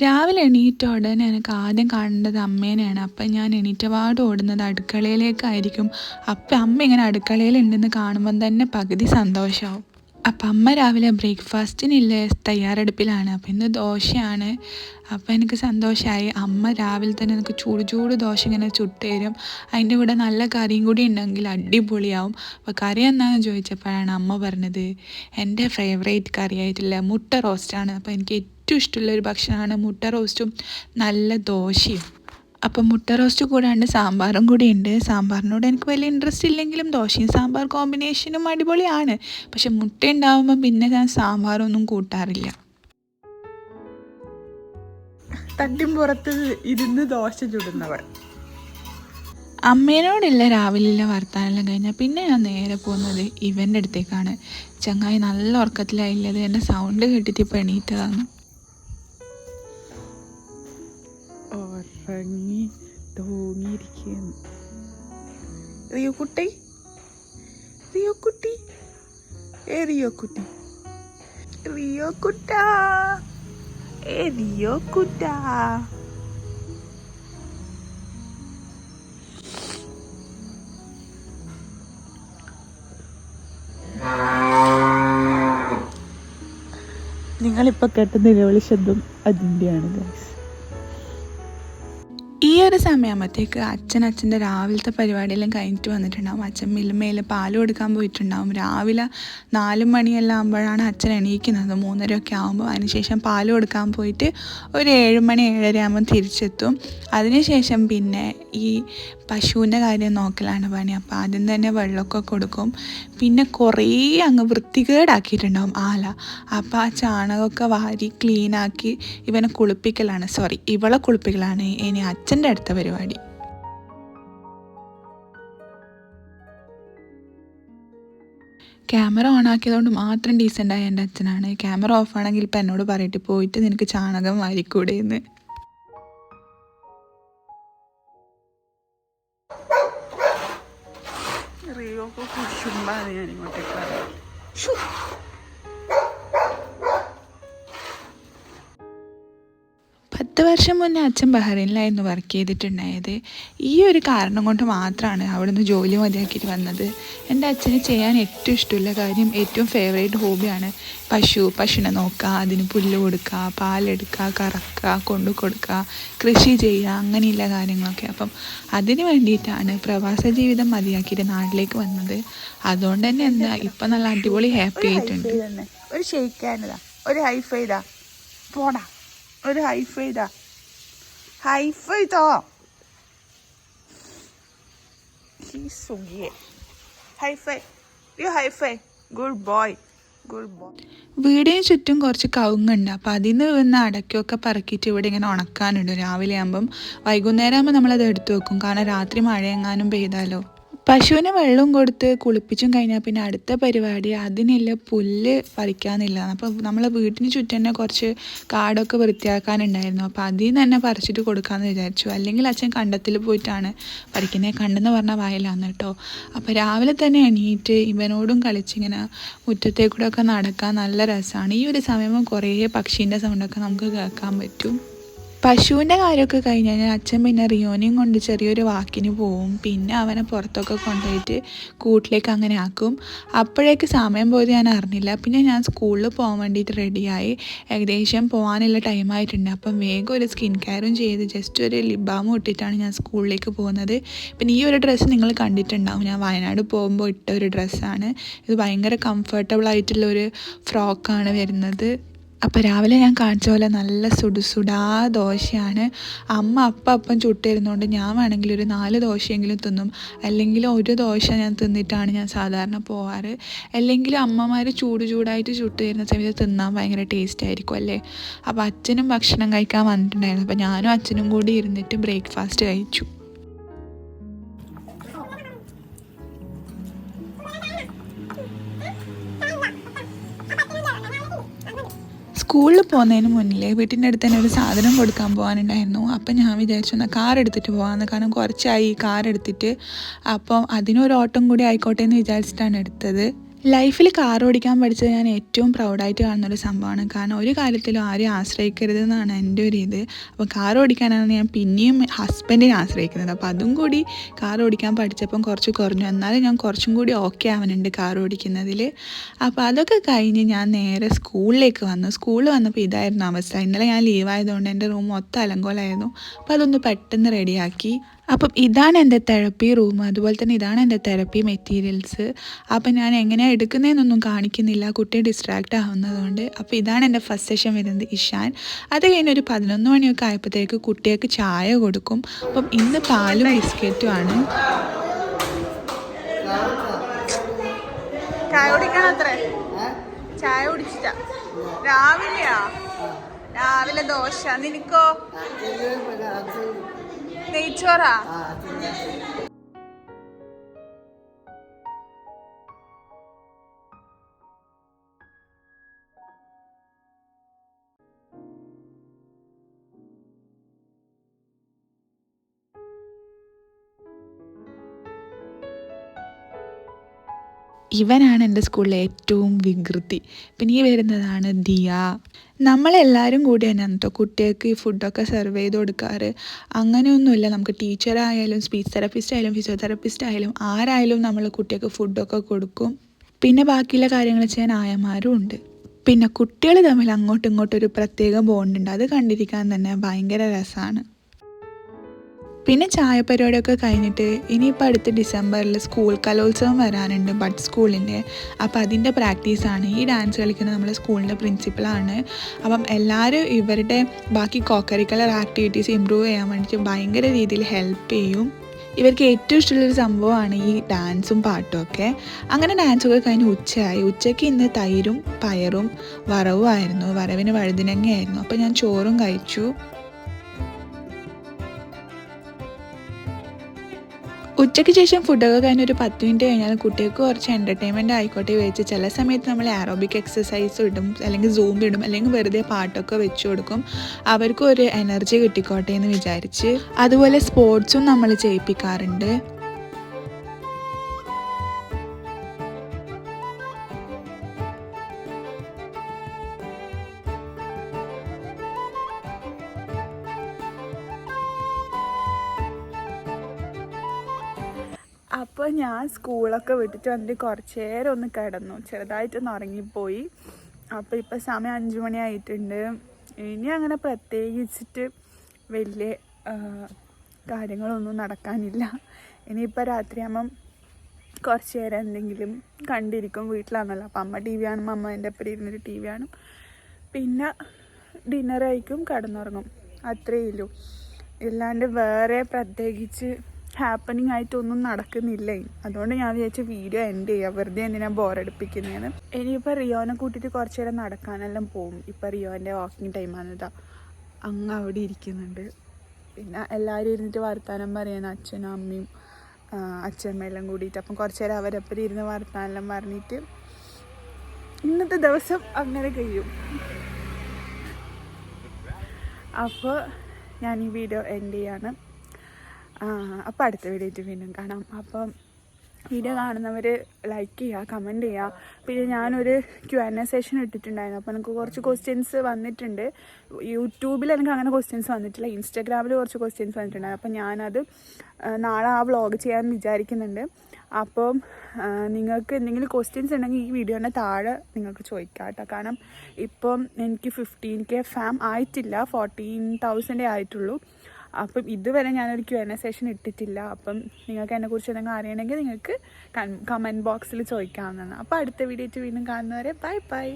രാവിലെ എണീറ്റ ഉടനെ എനിക്ക് ആദ്യം കാണേണ്ടത് അമ്മേനെയാണ്. അപ്പം ഞാൻ എണീറ്റപാട് ഓടുന്നത് അടുക്കളയിലേക്കായിരിക്കും. അപ്പം അമ്മ ഇങ്ങനെ അടുക്കളയിലുണ്ടെന്ന് കാണുമ്പം തന്നെ പകുതി സന്തോഷമാവും. അപ്പം അമ്മ രാവിലെ ബ്രേക്ക്ഫാസ്റ്റിനില്ലേ തയ്യാറെടുപ്പിലാണ്. അപ്പം ഇന്ന് ദോശയാണ്. അപ്പം എനിക്ക് സന്തോഷമായി. അമ്മ രാവിലെ തന്നെ എനിക്ക് ചൂട് ചൂട് ദോശ ഇങ്ങനെ ചുട്ട് തരും. അതിൻ്റെ കൂടെ നല്ല കറിയും കൂടി ഉണ്ടെങ്കിൽ അടിപൊളിയാവും. അപ്പോൾ കറി എന്താണെന്ന് ചോദിച്ചപ്പോഴാണ് അമ്മ പറഞ്ഞത് എൻ്റെ ഫേവറേറ്റ് കറിയായിട്ടുള്ള മുട്ട റോസ്റ്റാണ്. അപ്പോൾ എനിക്ക് ഏറ്റവും ഇഷ്ടമുള്ളൊരു ഭക്ഷണമാണ് മുട്ട റോസ്റ്റും നല്ല ദോശയും. അപ്പം മുട്ട റോസ്റ്റ് കൂടാണ്ട് സാമ്പാറും കൂടി ഉണ്ട്. സാമ്പാറിനോട് എനിക്ക് വലിയ ഇൻട്രസ്റ്റ് ഇല്ലെങ്കിലും ദോശയും സാമ്പാർ കോമ്പിനേഷനും അടിപൊളിയാണ്. പക്ഷെ മുട്ട ഉണ്ടാകുമ്പോൾ പിന്നെ ഞാൻ സാമ്പാറൊന്നും കൂട്ടാറില്ല. തട്ടിൻപുറത്ത് ഇരുന്ന് ദോശ ചുടുന്നവർ. അമ്മേനോടില്ല രാവിലെ വർത്താനെല്ലാം കഴിഞ്ഞാൽ പിന്നെ ഞാൻ നേരെ പോകുന്നത് ഇവൻ്റെ അടുത്തേക്കാണ്. ചങ്ങായി നല്ല ഉറക്കത്തിലായില്ലത്. എൻ്റെ സൗണ്ട് കേട്ടിട്ട് ഇപ്പോൾ എണീറ്റതാണ്. ഉറങ്ങി തൂങ്ങിയിരിക്കുന്നു. റിയോ കുട്ടി, റിയോ കുട്ടി, റിയോ കുട്ടി, റിയോ കുട്ടാ, റിയോ കുട്ടാ. നിങ്ങളിപ്പോൾ കേട്ട നിലവിളി ശബ്ദം അതിൻ്റെയാണ് ഗൈസ്. ഈ ഒരു സമയമാകുമ്പോഴത്തേക്ക് അച്ഛൻ്റെ രാവിലത്തെ പരിപാടിയെല്ലാം കഴിഞ്ഞിട്ട് വന്നിട്ടുണ്ടാവും. അച്ഛൻ മിൽമയിൽ പാൽ കൊടുക്കാൻ പോയിട്ടുണ്ടാവും. രാവിലെ 4 മണിയെല്ലാം ആകുമ്പോഴാണ് അച്ഛൻ എണീക്കുന്നത്. 3:30 ആകുമ്പോൾ. അതിനുശേഷം പാൽ കൊടുക്കാൻ പോയിട്ട് ഒരു 7 മണി 7:30 ആകുമ്പോൾ തിരിച്ചെത്തും. അതിനുശേഷം പിന്നെ ഈ പശുവിൻ്റെ കാര്യം നോക്കലാണ് പണി. അപ്പോൾ ആദ്യം തന്നെ വെള്ളമൊക്കെ കൊടുക്കും. പിന്നെ കുറേ അങ്ങ് വൃത്തികേടാക്കിയിട്ടുണ്ടാവും ആല. അപ്പോൾ ആ ചാണകമൊക്കെ വാരി ക്ലീനാക്കി ഇവനെ കുളിപ്പിക്കലാണ്, ഇവളെ കുളിപ്പിക്കലാണ് ഇനി അച്ഛൻ്റെ അടുത്ത പരിപാടി. ക്യാമറ ഓൺ ആക്കിയതുകൊണ്ട് മാത്രം ഡീസൻ്റായ എൻ്റെ അച്ഛനാണ്. ക്യാമറ ഓഫാണെങ്കിൽ ഇപ്പം എന്നോട് പറയട്ടെ പോയിട്ട് നിനക്ക് ചാണകം വാരിക്കൂടെ എന്ന്. റിയോക്ക് കുശുമ്പാണ് ഞാൻ ഇങ്ങോട്ടേക്ക് പറയാം. 10 വർഷം മുന്നേ അച്ഛൻ ബഹ്റൈനിലായിരുന്നു വർക്ക് ചെയ്തിട്ടുണ്ടായത്. ഈ ഒരു കാരണം കൊണ്ട് മാത്രമാണ് അവിടുന്ന് ജോലി മതിയാക്കിയിട്ട് വന്നത്. എൻ്റെ അച്ഛന് ചെയ്യാൻ ഏറ്റവും ഇഷ്ടമുള്ള കാര്യം, ഏറ്റവും ഫേവറേറ്റ് ഹോബിയാണ് പശുവിനെ നോക്കുക, അതിന് പുല്ല് കൊടുക്കുക, പാലെടുക്കുക, കറക്കുക, കൊണ്ടു കൊടുക്കുക, കൃഷി ചെയ്യുക, അങ്ങനെയുള്ള കാര്യങ്ങളൊക്കെ. അപ്പം അതിന് വേണ്ടിയിട്ടാണ് പ്രവാസ ജീവിതം മതിയാക്കിയിട്ട് നാട്ടിലേക്ക് വന്നത്. അതുകൊണ്ട് തന്നെ ഇപ്പം നല്ല അടിപൊളി ഹാപ്പി ആയിട്ടുണ്ട്. ഒരു ഷെയ്ക്കാനിതാ, ഒരു ഹൈഫൈതാ, പോടാ, ഒരു ഹൈഫൈതാ, ഹൈഫൈതോ. Hifi, hifi, good boy, good boy. വീടിന് ചുറ്റും കുറച്ച് കവുങ്ങുണ്ട്. അപ്പോൾ അതിൽ നിന്ന് വന്ന് അടയ്ക്കൊക്കെ പറക്കിയിട്ട് ഇവിടെ ഇങ്ങനെ ഉണക്കാനുണ്ട്. രാവിലെ ആകുമ്പം വൈകുന്നേരം ആകുമ്പോൾ നമ്മളത് എടുത്തു വെക്കും. കാരണം രാത്രി മഴയെങ്ങാനും പെയ്താലോ. പശുവിന് വെള്ളം കൊടുത്ത് കുളിപ്പിച്ചും കഴിഞ്ഞാൽ പിന്നെ അടുത്ത പരിപാടി അതിനുള്ള പുല്ല് പറിക്കാനില്ല. അപ്പോൾ നമ്മളെ വീട്ടിന് ചുറ്റും തന്നെ കുറച്ച് കാടൊക്കെ വൃത്തിയാക്കാനുണ്ടായിരുന്നു. അപ്പോൾ അതിൽ നിന്ന് തന്നെ പറിച്ചിട്ട് കൊടുക്കാമെന്ന് വിചാരിച്ചു. അല്ലെങ്കിൽ അച്ഛൻ കണ്ടത്തിൽ പോയിട്ടാണ് പറിക്കുന്നത്. കണ്ടെന്ന് പറഞ്ഞാൽ വയലാന്ന് കേട്ടോ. അപ്പോൾ രാവിലെ തന്നെ എണീറ്റ് ഇവനോടും കളിച്ചിങ്ങനെ മുറ്റത്തേക്കൂടെ ഒക്കെ നടക്കാൻ നല്ല രസമാണ്. ഈ ഒരു സമയം കുറേ പക്ഷീൻ്റെ സൗണ്ടൊക്കെ നമുക്ക് കേൾക്കാൻ പറ്റും. പശുവിൻ്റെ കാര്യമൊക്കെ കഴിഞ്ഞ് കഴിഞ്ഞാൽ അച്ഛൻ പിന്നെ റിയോനെയും കൊണ്ട് ചെറിയൊരു വാക്കിന് പോവും. പിന്നെ അവനെ പുറത്തൊക്കെ കൊണ്ടുപോയിട്ട് കൂട്ടിലേക്ക് അങ്ങനെ ആക്കും. അപ്പോഴേക്ക് സമയം പോയത് ഞാൻ അറിഞ്ഞില്ല. പിന്നെ ഞാൻ സ്കൂളിൽ പോകാൻ വേണ്ടിയിട്ട് റെഡിയായി. ഏകദേശം പോകാനുള്ള ടൈമായിട്ടുണ്ട്. അപ്പം വേഗം ഒരു സ്കിൻ കെയറും ചെയ്ത് ജസ്റ്റ് ഒരു ലിപ് ബാമും ഇട്ടിട്ടാണ് ഞാൻ സ്കൂളിലേക്ക് പോകുന്നത്. പിന്നെ ഈ ഒരു ഡ്രസ്സ് നിങ്ങൾ കണ്ടിട്ടുണ്ടാവും. ഞാൻ വയനാട് പോകുമ്പോൾ ഇട്ട ഒരു ഡ്രസ്സാണ്. ഇത് ഭയങ്കര കംഫർട്ടബിൾ ആയിട്ടുള്ളൊരു ഫ്രോക്കാണ് വരുന്നത്. അപ്പോൾ രാവിലെ ഞാൻ കാണിച്ച പോലെ നല്ല സുടുസുടാ ദോശയാണ്. അമ്മ അപ്പം ചുട്ടിരുന്നതുകൊണ്ട് ഞാൻ വേണമെങ്കിൽ ഒരു 4 ദോശയെങ്കിലും തിന്നും. അല്ലെങ്കിൽ ഒരു ദോശ ഞാൻ തിന്നിട്ടാണ് ഞാൻ സാധാരണ പോവാറ്. അല്ലെങ്കിൽ അമ്മമാർ ചൂടായിട്ട് ചുട്ട് തരുന്ന സമയത്ത് തിന്നാൻ ഭയങ്കര ടേസ്റ്റ് ആയിരിക്കും അല്ലേ. അപ്പോൾ അച്ഛനും ഭക്ഷണം കഴിക്കാൻ വന്നിട്ടുണ്ടായിരുന്നു. അപ്പോൾ ഞാനും അച്ഛനും കൂടി ഇരുന്നിട്ട് ബ്രേക്ക്ഫാസ്റ്റ് കഴിച്ചു. സ്കൂളിൽ പോകുന്നതിന് മുന്നിൽ വീട്ടിൻ്റെ അടുത്ത് തന്നെ ഒരു സാധനം കൊടുക്കാൻ പോകാനുണ്ടായിരുന്നു. അപ്പം ഞാൻ വിചാരിച്ചു എന്നാൽ കാർ എടുത്തിട്ട് പോകാമെന്ന്. കാരണം കുറച്ചായി കാർ എടുത്തിട്ട്. അപ്പം അതിനൊരു ഓട്ടം കൂടി ആയിക്കോട്ടെ എന്ന് വിചാരിച്ചിട്ടാണ് എടുത്തത്. ലൈഫിൽ കാർ ഓടിക്കാൻ പഠിച്ചത് ഞാൻ ഏറ്റവും പ്രൗഡായിട്ട് കാണുന്നൊരു സംഭവമാണ്. കാരണം ഒരു കാര്യത്തിലും ആരെയും ആശ്രയിക്കരുതെന്നാണ് എൻ്റെ ഒരു ഇത്. അപ്പോൾ കാർ ഓടിക്കാനാണ് ഞാൻ പിന്നെയും ഹസ്ബൻഡിനെ ആശ്രയിക്കുന്നത്. അപ്പോൾ അതും കൂടി കാർ ഓടിക്കാൻ പഠിച്ചപ്പം കുറച്ച് കുറഞ്ഞു. എന്നാലും ഞാൻ കുറച്ചും കൂടി ഓക്കെ ആവുന്നുണ്ട് കാർ ഓടിക്കുന്നതിൽ. അപ്പോൾ അതൊക്കെ കഴിഞ്ഞ് ഞാൻ നേരെ സ്കൂളിലേക്ക് വന്നു. സ്കൂളിൽ വന്നപ്പോൾ ഇതായിരുന്നു അവസ്ഥ. ഇന്നലെ ഞാൻ ലീവായതുകൊണ്ട് എൻ്റെ റൂം മൊത്തം അലങ്കോലമായിരുന്നു. അപ്പോൾ അതൊന്ന് പെട്ടെന്ന് റെഡിയാക്കി. അപ്പം ഇതാണ് എൻ്റെ തെറപ്പി റൂം. അതുപോലെ തന്നെ ഇതാണ് എൻ്റെ തെറപ്പി മെറ്റീരിയൽസ്. അപ്പം ഞാൻ എങ്ങനെയാണ് എടുക്കുന്നതെന്നൊന്നും കാണിക്കുന്നില്ല, കുട്ടി ഡിസ്ട്രാക്റ്റ് ആവുന്നതുകൊണ്ട്. അപ്പോൾ ഇതാണ് എൻ്റെ ഫസ്റ്റ് സെഷൻ വരുന്നത്, ഇഷാൻ. അത് കഴിഞ്ഞ് ഒരു 11 മണിയൊക്കെ ആയപ്പോഴത്തേക്ക് കുട്ടികൾക്ക് ചായ കൊടുക്കും. അപ്പം ഇന്ന് പാലും ബിസ്ക്കറ്റുമാണ്. ചായ കുടിക്കണത്രേ? ചായ കുടിച്ചിട്ടാ? രാവിലെയാ? രാവിലെ ദോശ. നിനക്കോ? നെയ്ച്ചോറാ? ഇവനാണ് എൻ്റെ സ്കൂളിലെ ഏറ്റവും വികൃതി. പിന്നെ ഈ വരുന്നതാണ് ദിയ. നമ്മളെല്ലാവരും കൂടി തന്നെയാണ് കേട്ടോ കുട്ടികൾക്ക് ഈ ഫുഡൊക്കെ സെർവ് ചെയ്ത് കൊടുക്കാറ്. അങ്ങനെയൊന്നുമില്ല, നമുക്ക് ടീച്ചറായാലും സ്പീച്ച് തെറപ്പിസ്റ്റ് ആയാലും ഫിസിയോതെറപ്പിസ്റ്റ് ആയാലും ആരായാലും നമ്മൾ കുട്ടികൾക്ക് ഫുഡൊക്കെ കൊടുക്കും. പിന്നെ ബാക്കിയുള്ള കാര്യങ്ങൾ ചെയ്യാൻ ആയമാരും ഉണ്ട്. പിന്നെ കുട്ടികൾ തമ്മിൽ അങ്ങോട്ടും ഇങ്ങോട്ടും ഒരു പ്രത്യേക ബോണ്ടുണ്ട്. അത് കണ്ടിരിക്കാൻ തന്നെ ഭയങ്കര രസമാണ്. പിന്നെ ചായ പരിപാടിയൊക്കെ കഴിഞ്ഞിട്ട് ഇനിയിപ്പോൾ അടുത്ത ഡിസംബറിൽ സ്കൂൾ കലോത്സവം വരാനുണ്ട്, ബഡ് സ്കൂളിൻ്റെ. അപ്പോൾ അതിൻ്റെ പ്രാക്ടീസാണ്. ഈ ഡാൻസ് കളിക്കുന്നത് നമ്മുടെ സ്കൂളിൻ്റെ പ്രിൻസിപ്പളാണ്. അപ്പം എല്ലാവരും ഇവരുടെ ബാക്കി കോക്കരിക്കുലർ ആക്ടിവിറ്റീസ് ഇമ്പ്രൂവ് ചെയ്യാൻ വേണ്ടിയിട്ട് ഭയങ്കര രീതിയിൽ ഹെൽപ്പ് ചെയ്യും. ഇവർക്ക് ഏറ്റവും ഇഷ്ടമുള്ളൊരു സംഭവമാണ് ഈ ഡാൻസും പാട്ടും ഒക്കെ. അങ്ങനെ ഡാൻസൊക്കെ കഴിഞ്ഞ് ഉച്ചയായി. ഉച്ചയ്ക്ക് ഇന്ന് തൈരും പയറും വറവുമായിരുന്നു, വറവിന് വഴുതിനങ്ങയായിരുന്നു. അപ്പോൾ ഞാൻ ചോറും കഴിച്ചു. ഉച്ചയ്ക്ക് ശേഷം ഫുഡൊക്കെ കഴിഞ്ഞ് ഒരു 10 മിനിറ്റ് കഴിഞ്ഞാൽ കുട്ടികൾക്ക് കുറച്ച് എൻ്റർടൈൻമെൻറ്റ് ആയിക്കോട്ടെ വെച്ച് ചില സമയത്ത് നമ്മൾ ആറോബിക് എക്സസൈസ് ഇടും, അല്ലെങ്കിൽ സൂം ഇടും, അല്ലെങ്കിൽ വെറുതെ പാട്ടൊക്കെ വെച്ച് കൊടുക്കും. അവർക്കും ഒരു എനർജി കിട്ടിക്കോട്ടെ എന്ന് വിചാരിച്ച്. അതുപോലെ സ്പോർട്സും നമ്മൾ ചെയ്യിപ്പിക്കാറുണ്ട്. അപ്പോൾ ഞാൻ സ്കൂളൊക്കെ വിട്ടിട്ട് വന്നിട്ട് കുറച്ച് നേരം ഒന്ന് കിടന്നു, ചെറുതായിട്ടൊന്ന് ഉറങ്ങിപ്പോയി. അപ്പോൾ ഇപ്പോൾ സമയം 5 മണി ആയിട്ടുണ്ട്. ഇനി അങ്ങനെ പ്രത്യേകിച്ചിട്ട് വലിയ കാര്യങ്ങളൊന്നും നടക്കാനില്ല. ഇനിയിപ്പോൾ രാത്രിയാകുമ്പം കുറച്ച് നേരം എന്തെങ്കിലും കണ്ടിരിക്കും. വീട്ടിലാണല്ലോ, അപ്പം അമ്മ ടി വി കാണുമ്പോൾ അമ്മ എൻ്റെ ഒപ്പം ഇരുന്നൊരു ടി വി കാണും. പിന്നെ ഡിന്നർ കഴിക്കും, കിടന്നുറങ്ങും. അത്രയേ ഉള്ളൂ. ഇല്ലാണ്ട് വേറെ പ്രത്യേകിച്ച് ഹാപ്പനിങ് ആയിട്ടൊന്നും നടക്കുന്നില്ല. അതുകൊണ്ട് ഞാൻ വിചാരിച്ച വീഡിയോ എൻഡ് ചെയ്യാം, വെറുതെ എന്തിനാ ബോറടിപ്പിക്കുന്നതെന്ന്. ഇനിയിപ്പോൾ റിയോനെ കൂട്ടിയിട്ട് കുറച്ച് നേരം നടക്കാനെല്ലാം പോകും. ഇപ്പോൾ റിയോൻ്റെ വാക്കിംഗ് ടൈമാണിതാ, അങ്ങ് അവിടെ ഇരിക്കുന്നുണ്ട്. പിന്നെ എല്ലാവരും ഇരുന്നിട്ട് വർത്താനം പറയുന്ന അച്ഛനും അമ്മയും അച്ഛമ്മയെല്ലാം കൂടിയിട്ട്. അപ്പം കുറച്ച് നേരം അവരൊപ്പം ഇരുന്ന് വർത്താനെല്ലാം പറഞ്ഞിട്ട് ഇന്നത്തെ ദിവസം അങ്ങനെ കഴിയും. അപ്പോൾ ഞാൻ ഈ വീഡിയോ എൻഡ് ചെയ്യാണ്. അപ്പോൾ അടുത്ത വീഡിയോയിട്ട് വീണ്ടും കാണാം. അപ്പം വീഡിയോ കാണുന്നവർ ലൈക്ക് ചെയ്യുക, കമൻറ്റ് ചെയ്യുക. പിന്നെ ഞാനൊരു Q&A സെഷൻ ഇട്ടിട്ടുണ്ടായിരുന്നു. അപ്പോൾ എനിക്ക് കുറച്ച് ക്വസ്റ്റ്യൻസ് വന്നിട്ടുണ്ട്. യൂട്യൂബിൽ എനിക്ക് അങ്ങനെ ക്വസ്റ്റ്യൻസ് വന്നിട്ടില്ല, ഇൻസ്റ്റാഗ്രാമിൽ കുറച്ച് ക്വസ്റ്റ്യൻസ് വന്നിട്ടുണ്ടായിരുന്നു. അപ്പോൾ ഞാനത് നാളെ ആ വ്ളോഗ് ചെയ്യാൻ വിചാരിക്കുന്നുണ്ട്. അപ്പം നിങ്ങൾക്ക് എന്തെങ്കിലും ക്വസ്റ്റ്യൻസ് ഉണ്ടെങ്കിൽ ഈ വീഡിയോൻ്റെ താഴെ നിങ്ങൾക്ക് ചോദിക്കാം കേട്ടോ. കാരണം ഇപ്പം എനിക്ക് 15K ഫാം ആയിട്ടില്ല, 14,000 ആയിട്ടുള്ളൂ. അപ്പം ഇതുവരെ ഞാനൊരു Q&A സെഷൻ ഇട്ടിട്ടില്ല. അപ്പം നിങ്ങൾക്ക് എന്നെക്കുറിച്ച് എന്തെങ്കിലും അറിയണമെങ്കിൽ നിങ്ങൾക്ക് കമൻറ്റ് ബോക്സിൽ ചോദിക്കാവുന്നതാണ്. അപ്പോൾ അടുത്ത വീഡിയോ വീണ്ടും കാണുന്നവരെ ബൈ ബൈ.